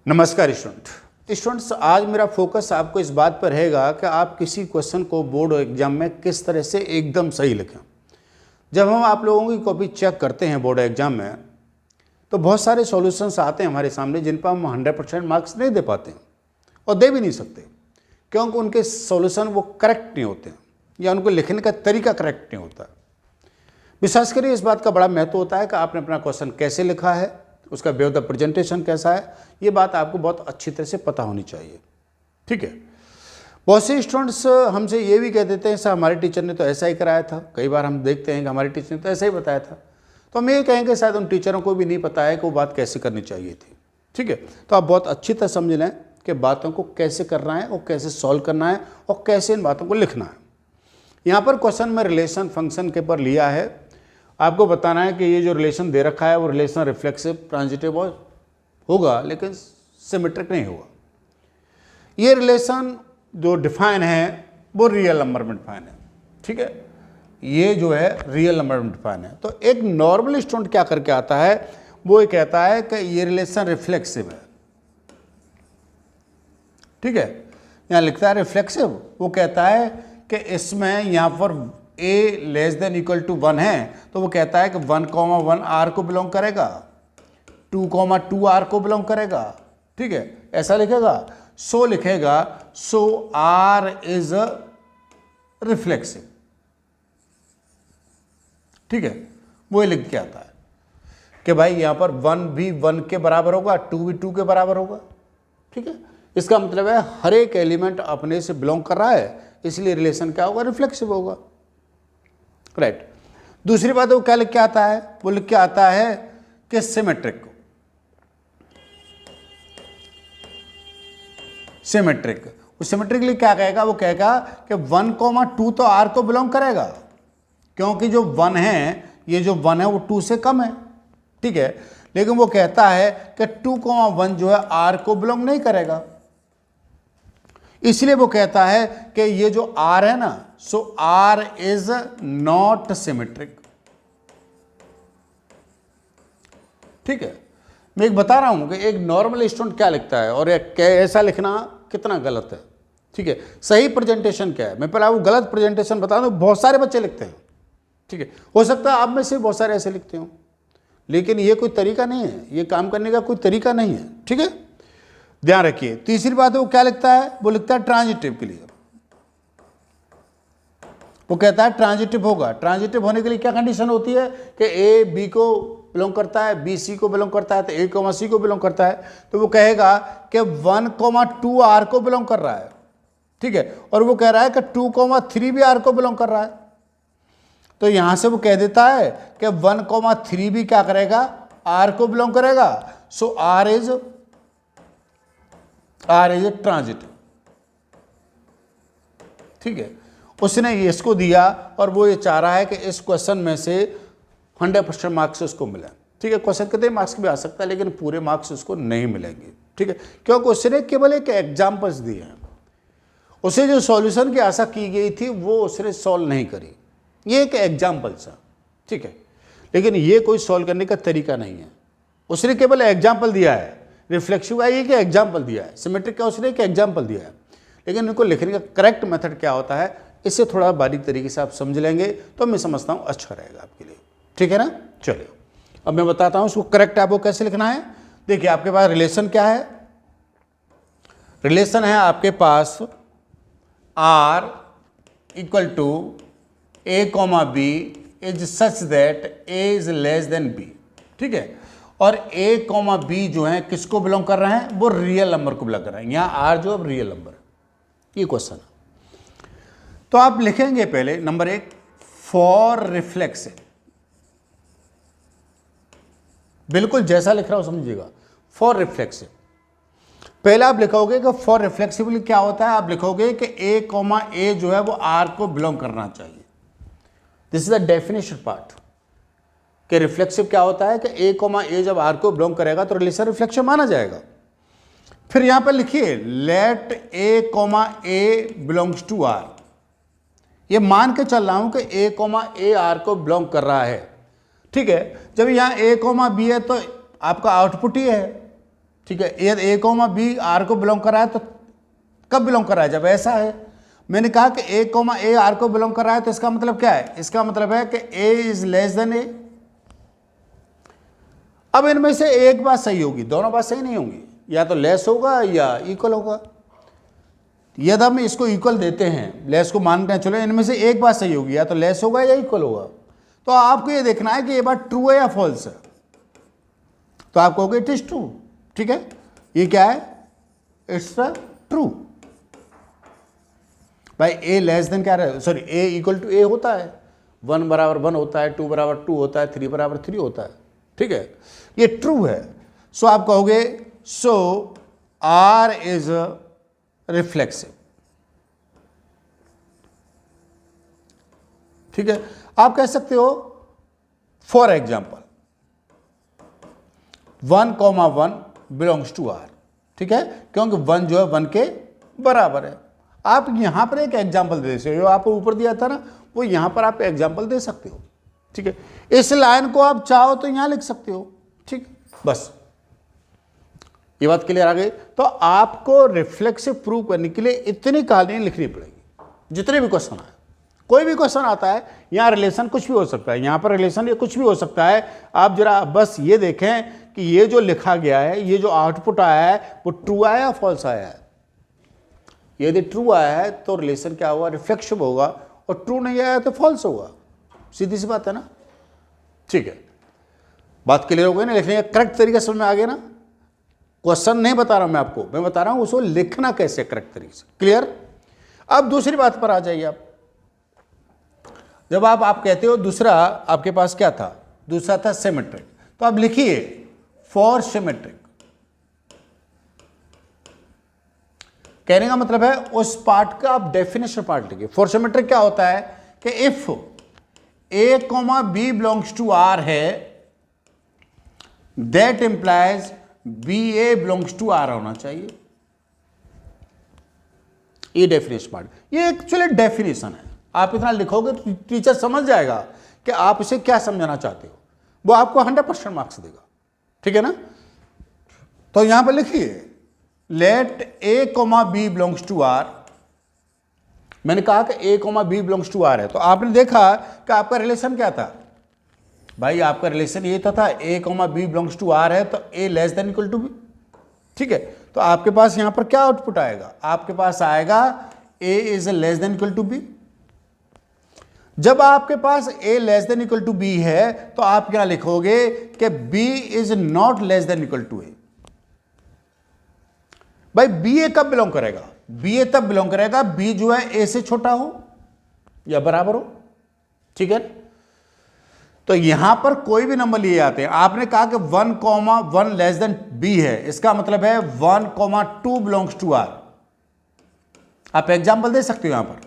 नमस्कार स्टूडेंट्स, आज मेरा फोकस आपको इस बात पर रहेगा कि आप किसी क्वेश्चन को बोर्ड एग्जाम में किस तरह से एकदम सही लिखें। जब हम आप लोगों की कॉपी चेक करते हैं बोर्ड एग्जाम में, तो बहुत सारे सॉल्यूशंस आते हैं हमारे सामने जिन पर हम 100% मार्क्स नहीं दे पाते हैं और दे भी नहीं सकते, क्योंकि उनके सॉल्यूशन वो करेक्ट नहीं होते हैं या उनको लिखने का तरीका करेक्ट नहीं होता। विशेष कर इस बात का बड़ा महत्व होता है कि आपने अपना क्वेश्चन कैसे लिखा है, उसका वे ऑफ द प्रेजेंटेशन कैसा है, ये बात आपको बहुत अच्छी तरह से पता होनी चाहिए। ठीक है, बहुत से स्टूडेंट्स हमसे ये भी कह देते हैं सर हमारे टीचर ने तो ऐसा ही कराया था। कई बार हम देखते हैं कि हमारे टीचर ने तो ऐसा ही बताया था, तो हम ये कहेंगे शायद उन टीचरों को भी नहीं पता है कि वो बात कैसे करनी चाहिए थी। ठीक है, तो आप बहुत अच्छी तरह समझ लें कि बातों को कैसे करना है और कैसे सॉल्व करना है और कैसे इन बातों को लिखना है। यहाँ पर क्वेश्चन में रिलेशन फंक्शन के पर लिया है, आपको बताना है कि ये जो रिलेशन दे रखा है वो रिलेशन रिफ्लेक्सिव ट्रांजिटिव होगा लेकिन सिमेट्रिक नहीं होगा। ये रिलेशन जो डिफाइन है वो रियल नंबर में डिफाइन है। ठीक है, ये जो है रियल नंबर में डिफाइन है। तो एक नॉर्मल स्टूडेंट क्या करके आता है, वो ये कहता है कि ये रिलेशन रिफ्लेक्सिव है। ठीक है, यहाँ लिखता है रिफ्लेक्सिव, वो कहता है कि इसमें यहाँ पर a less than equal to 1 है, तो वो कहता है कि 1,1 R को बिलोंग करेगा, 2,2 R को बिलोंग करेगा। ठीक है, ऐसा लिखेगा, सो लिखेगा, सो R इज रिफ्लेक्सिव। ठीक है, वो लिख के आता है कि भाई यहां पर 1 भी 1 के बराबर होगा, 2 भी 2 के बराबर होगा। ठीक है, इसका मतलब है हर एक एलिमेंट अपने से बिलोंग कर रहा है, इसलिए रिलेशन क्या होगा, रिफ्लेक्सिव होगा। राइट। दूसरी बात वो क्या लिख के आता है, वो लिख के आता है कि सिमेट्रिक वो सिमेट्रिकली क्या कहेगा, वो कहेगा कि 1,2 तो R को बिलोंग करेगा, क्योंकि जो 1 है, ये जो 1 है वो 2 से कम है। ठीक है, लेकिन वो कहता है कि 2,1 जो है R को बिलोंग नहीं करेगा, इसलिए वो कहता है कि ये जो R है ना, सो R इज नॉट सिमेट्रिक। ठीक है, मैं एक बता रहा हूं कि एक नॉर्मल स्टूडेंट क्या लिखता है और ऐसा लिखना कितना गलत है। ठीक है, सही प्रेजेंटेशन क्या है, मैं पहले आपको गलत प्रेजेंटेशन बता दूं। बहुत सारे बच्चे लिखते हैं, ठीक है, हो सकता है आप में से बहुत सारे ऐसे लिखते हो, लेकिन ये कोई तरीका नहीं है, ये काम करने का कोई तरीका नहीं है। ठीक है, ध्यान रखिए। तीसरी बात है वो क्या लिखता है, वो लिखता है ट्रांजिटिव के लिए, वो कहता है ट्रांजिटिव होगा। ट्रांजिटिव होने के लिए क्या कंडीशन होती है कि ए बी को बिलोंग करता है, बी सी को बिलोंग करता है, तो ए कॉमा सी को बिलोंग करता है, तो वो कहेगा कि 1,2 R को बिलोंग कर रहा है। ठीक है, और वो कह रहा है कि 2,3 भी R को बिलोंग कर रहा है, तो यहां से वो कह देता है कि 1,3 भी क्या करेगा, R को बिलोंग करेगा। सो R इज ट्रांजिटिव। ठीक है, उसने ये इसको दिया और वो ये चाह रहा है कि इस क्वेश्चन में से 100% मार्क्स उसको मिले। ठीक है, क्वेश्चन कितने मार्क्स भी आ सकता है लेकिन पूरे मार्क्स उसको नहीं मिलेंगे। ठीक है, क्योंकि उसने केवल एक एग्जाम्पल्स दिए हैं, उसे जो सॉल्यूशन की आशा की गई थी वो उसने सॉल्व नहीं करी, ये एक एग्जाम्पल्स है। ठीक है, लेकिन ये कोई सॉल्व करने का तरीका नहीं है, उसने केवल एग्जाम्पल दिया है। रिफ्लेक्सिव का एक एग्जाम्पल दिया है, सिमेट्रिक का उसने एक एग्जाम्पल दिया है, लेकिन इनको लिखने का करेक्ट मेथड क्या होता है, इससे थोड़ा बारीक तरीके से आप समझ लेंगे तो मैं समझता हूँ अच्छा रहेगा आपके लिए। ठीक है ना, चलिए अब मैं बताता हूँ उसको करेक्ट आपको कैसे लिखना है। देखिए आपके पास रिलेशन क्या है, रिलेशन है आपके पास R equal to A, B is such that A is less than B। ठीक है, और A, B जो है किसको बिलोंग कर रहे हैं, वो रियल नंबर को बिलोंग कर रहे हैं। यहाँ R जो अब रियल नंबर है, ये क्वेश्चन है। तो आप लिखेंगे पहले नंबर 1 फॉर रिफ्लेक्सिव, बिल्कुल जैसा लिख रहा हूं समझिएगा, फॉर रिफ्लेक्सिव। पहले आप लिखोगे कि फॉर रिफ्लेक्सिवली क्या होता है, आप लिखोगे कि A, जो है वो R को बिलोंग करना चाहिए। This is the definition part कि रिफ्लेक्सिव क्या होता है कि A, जब R को बिलोंग करेगा तो रिलेशन रिफ्लेक्सिव माना जाएगा। फिर यहां पर लिखिए let A, belongs to R, ये मान के चल रहा हूं कि A, R को बिलोंग कर रहा है। ठीक है, जब यहां A, B है तो आपका आउटपुट ही है, ठीक है। यदि ए कोमा बी आर को बिलोंग कर रहा है तो कब बिलोंग कर रहा है, जब ऐसा है। मैंने कहा कि ए कोमा ए आर को बिलोंग कर रहा है तो इसका मतलब क्या है, इसका मतलब है कि ए इज लेस देन ए। अब इनमें से एक बात सही होगी, दोनों बात सही नहीं होंगी, या तो लेस होगा या इक्वल होगा। यदि हम इसको इक्वल देते हैं, लेस को मानते हैं, चलो इनमें से एक बात सही होगी, या तो लेस होगा या इक्वल होगा। तो आपको ये देखना है कि ये बात ट्रू है या फॉल्स है। तो आप कहोगे इट इज ट्रू, ठीक है, ये क्या है, इट्स ट्रू। भाई ए लेस देन क्या है, सॉरी ए इक्वल टू ए होता है, 1 बराबर 1 होता है, 2 बराबर 2 होता है, 3 बराबर 3 होता है, ठीक है, ये ट्रू है। सो आप कहोगे सो आर इज रिफ्लेक्सिव, ठीक है। आप कह सकते हो for example 1,1 belongs to R, ठीक है, क्योंकि 1 जो है 1 के बराबर है। आप यहां पर एक एग्जाम्पल दे सकते हो, जो आपको ऊपर दिया था ना, वो यहां पर आप एग्जाम्पल दे सकते हो, ठीक है। इस लाइन को आप चाहो तो यहां लिख सकते हो, ठीक, बस ये बात क्लियर आ गई। तो आपको रिफ्लेक्सिव प्रूव करने के लिए इतनी कहानी लिखनी पड़ेगी। जितने भी क्वेश्चन आए, कोई भी क्वेश्चन आता है, यहां रिलेशन कुछ भी हो सकता है, यहां पर रिलेशन ये कुछ भी हो सकता है। आप जरा बस ये देखें कि ये जो लिखा गया है, ये जो आउटपुट आया है, वो ट्रू आया या फॉल्स आया है। यदि ट्रू आया है तो रिलेशन क्या होगा, रिफ्लेक्सिव होगा, और ट्रू नहीं आया तो फॉल्स होगा। सीधी सी बात है ना, ठीक है। बात क्लियर हो गई ना, लिखने का करेक्ट तरीका समझ में आ गया ना। क्वेश्चन नहीं बता रहा हूं मैं आपको, मैं बता रहा हूं उसको लिखना कैसे करेक्ट तरीके से, क्लियर। अब दूसरी बात पर आ जाइए आप। जब आप कहते हो दूसरा आपके पास क्या था, दूसरा था सिमेट्रिक, तो आप लिखिए फॉर सिमेट्रिक। कहने का मतलब है उस पार्ट का आप डेफिनेशन पार्ट लिखिए। फॉर सिमेट्रिक क्या होता है कि if A comma B belongs to R है, that implies B A belongs to R होना चाहिए। ये डेफिनेशन पार्ट, ये एक्चुअली डेफिनेशन है। आप इतना लिखोगे तो टीचर समझ जाएगा कि आप इसे क्या समझाना चाहते हो, वो आपको 100% मार्क्स देगा, ठीक है ना। तो यहां पर लिखिए let A comma B belongs to R. मैंने कहा कि A comma B belongs to R है, तो आपने देखा कि आपका रिलेशन क्या था भाई, आपका रिलेशन ये था A comma B belongs to R है, तो A less than equal to B, ठीक है। तो आपके पास यहां पर क्या आउटपुट आएगा, आपके पास आएगा A is less than equal to B. जब आपके पास A less than equal to B है तो आप क्या लिखोगे कि B is not less than equal to A. भाई बी ए कब बिलोंग करेगा, बी ए तब बिलोंग करेगा बी जो है ए से छोटा हो या बराबर हो, ठीक है। तो यहां पर कोई भी नंबर लिए जाते हैं। आपने कहा कि 1,1 लेस देन बी है, इसका मतलब है 1,2 बिलोंग्स टू आर। आप एग्जांपल दे सकते हो यहां पर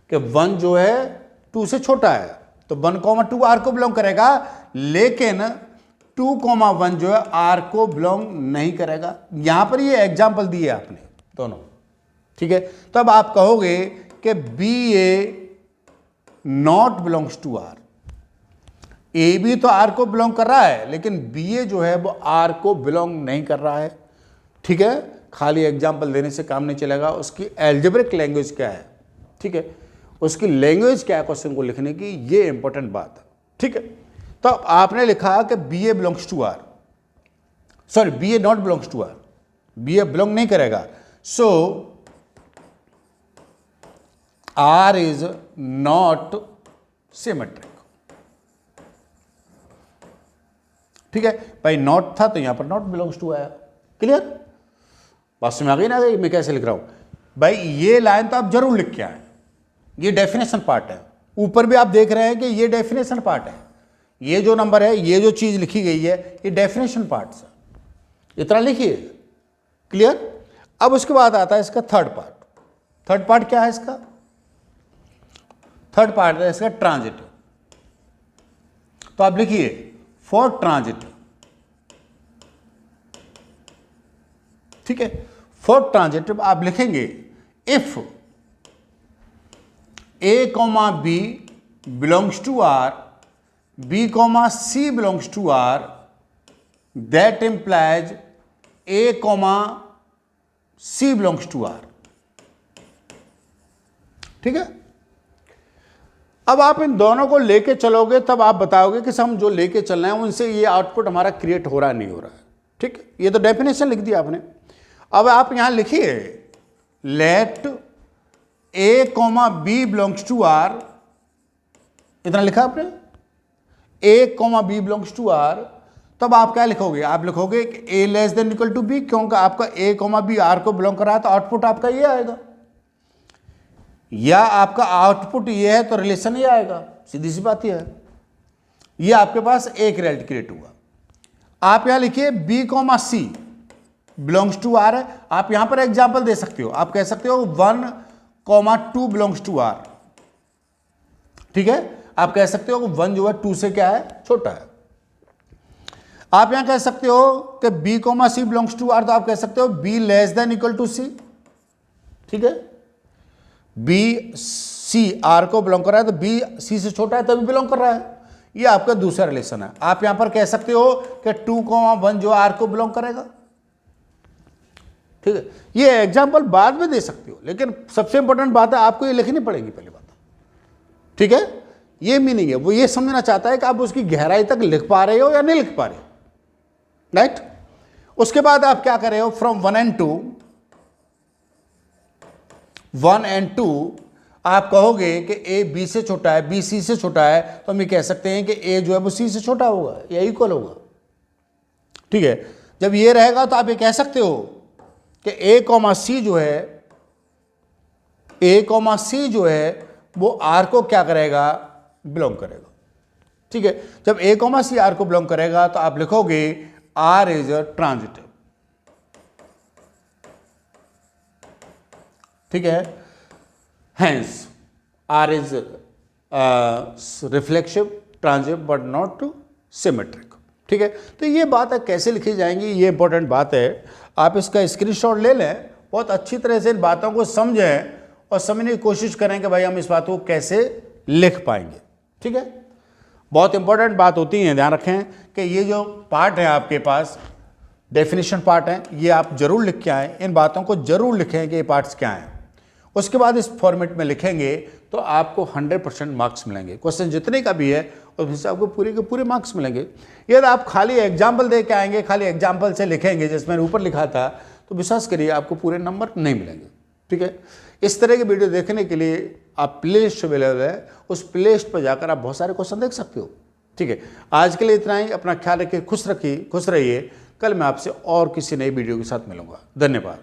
कि 1 जो है 2 से छोटा है, तो 1,2 आर को बिलोंग करेगा, लेकिन 2,1 जो है आर को बिलोंग नहीं करेगा। यहां पर ये एग्जांपल दिए आपने दोनों, ठीक है। तो अब आप कहोगे कि B A not belongs to R. A भी तो आर को बिलोंग कर रहा है, लेकिन बी ए जो है वो आर को बिलोंग नहीं कर रहा है, ठीक है। खाली एग्जांपल देने से काम नहीं चलेगा, उसकी एल्जेब्रिक लैंग्वेज क्या है, ठीक है, उसकी लैंग्वेज क्या है क्वेश्चन को लिखने की, ये इंपॉर्टेंट बात है, ठीक है। तो आपने लिखा कि B A belongs to R, sorry B A not belongs to R, B A belong नहीं करेगा। So R is not symmetric, ठीक है भाई। नॉट था तो यहां पर नॉट बिलोंग्स टू आया, क्लियर। बात समझ आ गई ना मैं कैसे लिख रहा हूं भाई। ये लाइन तो आप जरूर लिख के आए, ये डेफिनेशन पार्ट है। ऊपर भी आप देख रहे हैं कि ये डेफिनेशन पार्ट है, ये जो नंबर है, ये जो चीज लिखी गई है, ये डेफिनेशन पार्ट है। इतना लिखिए, क्लियर। अब उसके बाद आता है इसका थर्ड पार्ट। थर्ड पार्ट क्या है इसका, थर्ड पार्ट है इसका ट्रांजिटिव। तो आप लिखिए फॉर ट्रांजिटिव, ठीक है। फॉर ट्रांजिटिव आप लिखेंगे if A comma B belongs to R, B comma C belongs to R, that implies A comma C belongs to R। ठीक है, अब आप इन दोनों को लेके चलोगे तब आप बताओगे कि हम जो लेके चल रहे हैं उनसे ये आउटपुट हमारा क्रिएट हो रहा है नहीं हो रहा है। ठीक, ये तो डेफिनेशन लिख दिया आपने। अब आप यहां लिखिए let A comma B belongs to R, इतना लिखा आपने, A comma B belongs to R। तब आप क्या लिखोगे, आप लिखोगे कि A less than equal to B, क्योंकि आपका A कॉमा B R को बिलोंग कर रहा है तो आउटपुट आपका ये आएगा, या आपका आउटपुट ये है तो रिलेशन ये आएगा, सीधी सी बात ये है। ये आपके पास एक रिजल्ट क्रिएट हुआ। आप यहां लिखिए B comma C belongs to R है। आप यहां पर एग्जांपल दे सकते हो, आप कह सकते हो 1 कॉमा 2 बिलोंग्स टू R। ठीक है, आप कह सकते हो 1 जो है 2 से क्या है, छोटा है। आप यहां कह सकते हो कि B comma C belongs to R, तो आप कह सकते हो B less than equal to C। ठीक है, B C R को बिलोंग कर रहा है तो B C से छोटा है तभी बिलोंग कर रहा है। ये आपका दूसरा रिलेशन है। आप यहां पर कह सकते हो कि 2,1 जो R को बिलोंग करेगा। ठीक है, ये एग्जांपल बाद में दे सकते हो, लेकिन सबसे इंपॉर्टेंट बात है आपको ये लिखनी पड़ेगी पहली बात। ठीक है, ये मीनिंग है, वो ये समझना चाहता है कि आप उसकी गहराई तक लिख पा रहे हो या नहीं लिख पा रहे हो। राइट, उसके बाद आप क्या कर रहे हो, फ्रॉम 1 and 2 आप कहोगे कि A B से छोटा है, B C से छोटा है, तो हम ये कह सकते हैं कि A जो है वो C से छोटा होगा या इक्वल होगा। ठीक है, जब ये रहेगा तो आप ये कह सकते हो कि A कॉमा C जो है, A कॉमा C जो है वो R को क्या करेगा, बिलोंग करेगा। ठीक है, जब A कॉमा C R को बिलोंग करेगा तो आप लिखोगे R इज अ ट्रांजिटिव। ठीक है, hence R is reflexive, transitive but not symmetric. ठीक है, तो ये बात है कैसे लिखी जाएंगी, ये इंपॉर्टेंट बात है। आप इसका स्क्रीनशॉट ले लें, बहुत अच्छी तरह से इन बातों को समझें और समझने की कोशिश करें कि भाई हम इस बात को कैसे लिख पाएंगे। ठीक है, बहुत इंपॉर्टेंट बात होती है, ध्यान रखें कि ये जो पार्ट है आपके पास डेफिनेशन पार्ट है, ये आप जरूर लिख के आएँ, इन बातों को जरूर लिखें कि ये पार्ट्स क्या हैं। उसके बाद इस फॉर्मेट में लिखेंगे तो आपको 100% मार्क्स मिलेंगे। क्वेश्चन जितने का भी है उसमें से आपको पूरे के पूरे मार्क्स मिलेंगे। यदि आप खाली एग्जाम्पल दे के आएंगे, खाली एग्जाम्पल से लिखेंगे जिसमें ऊपर लिखा था, तो विश्वास करिए आपको पूरे नंबर नहीं मिलेंगे। ठीक है, इस तरह की वीडियो देखने के लिए आप प्ले लिस्ट अवेलेबल है, उस प्ले लिस्ट पर जाकर आप बहुत सारे क्वेश्चन देख सकते हो। ठीक है, आज के लिए इतना ही। अपना ख्याल रखिए, खुश रहिए। कल मैं आपसे और किसी नई वीडियो के साथ मिलूंगा। धन्यवाद।